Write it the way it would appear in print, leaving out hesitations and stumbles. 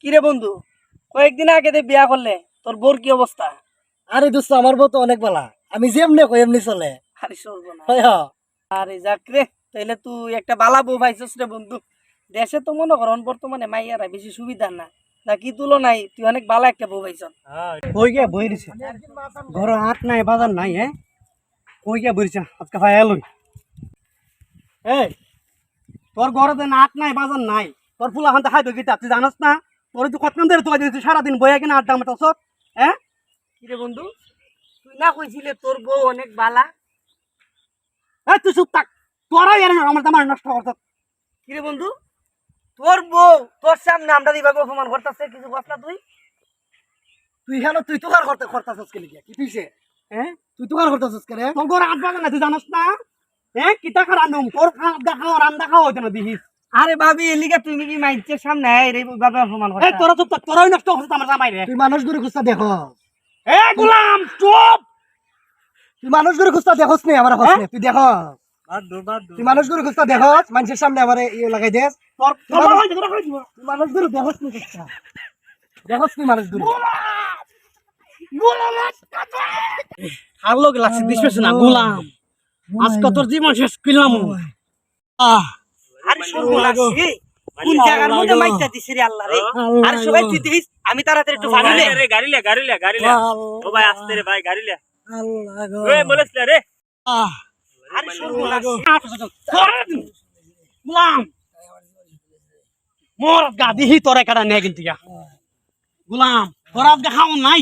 কিরে বন্ধু, কয়েকদিন আগে যে বিয়া করলে, তোর বোর কি অবস্থা? আরে দোস্ত আমার বউ তো অনেক বালা, আমি যেমনে কই এমনি চলে। আরে সর্বনাশ। হয় হ। আরে যাক রে, তাইলে তুই একটা বালা বউ পাইছিস রে বন্ধু। দেশে তো মনে কর বর্তমানে মাইয়ারা বেশি সুবিধা না, না কি তুলনায় তুই অনেক বালা একটা বউ পাইছ। কই গে বই দিছে ঘর হাট নাই বাজার নাই কই গে বইছে আজকে ভাই এলুই এই তোর ঘরে তো হাট নাই বাজার নাই, তোর ফুলা হাতে খাইবে কি তুই জানাস না? তোর তুই কতক্ষণ ধরে তোকে দিয়েছিস সারাদিন বইয়া কিনা আড্ডা মাতাছ। কিরে বন্ধু, তুই না কইছিলে তোর বউ অনেক বালা? তুই চুপ থাক, তোরাই আমার আমার নষ্ট করছ। কিরে বন্ধু, তোর বউ তোর সামনে আমরা দিভাবে অপমান করতেছে, কিছু বস না তুই? তুই হ্যালো তুই তোকার করতে করতেছস কে লিগা কি তুইছে? তুই তোকার করতেছস কে রে? তোর ঘরে আট বাজার না তুই জানাস না? কিতা কর আনুম তোর রান্দা খাওয়া হইতো না দিহিস। আরে ভাবি এলিগা তুমি কি মাইন্সের সামনে এইভাবে অপমান করছ? তোরা চুপ থাক, তোরাই নষ্ট করছিস আমার জামাই রে। তুই মানুষ গুলো খুঁজতা দেখো। গোলাম চুপ, তুই মানুষ গুলো খুঁজতা দেখোস নি আমার হস তুই দেখো। তুই মানুষ গুলো খুঁজতা দেখোস, মানুষের সামনে আমার ইয়ে লাগাই দেস। তুই মানুষ গুলো দেখোস নি খুঁজতা দেখোস নি মানুষ গুলো। হারলো গ্লাসে দিছিস না গোলাম, আজকে তোর জীবন শেষ করলাম। আরে সর্বনাশ রে, কোন জায়গার মধ্যে মাইটা দিছিস রে আল্লাহ রে। আরে সবাই তুই দেখিস, আমি তাড়াতাড়ি একটু ভাবি রে। রে গাড়ি লে ও ভাই আসতে রে ভাই গাড়ি লে ওই বলেছ রে। আরে সর্বনাশ, গোলাম মোর গা দিহি তোর একটা নেই কিন্তু গোলাম তোর আজকে খাওয়া নাই।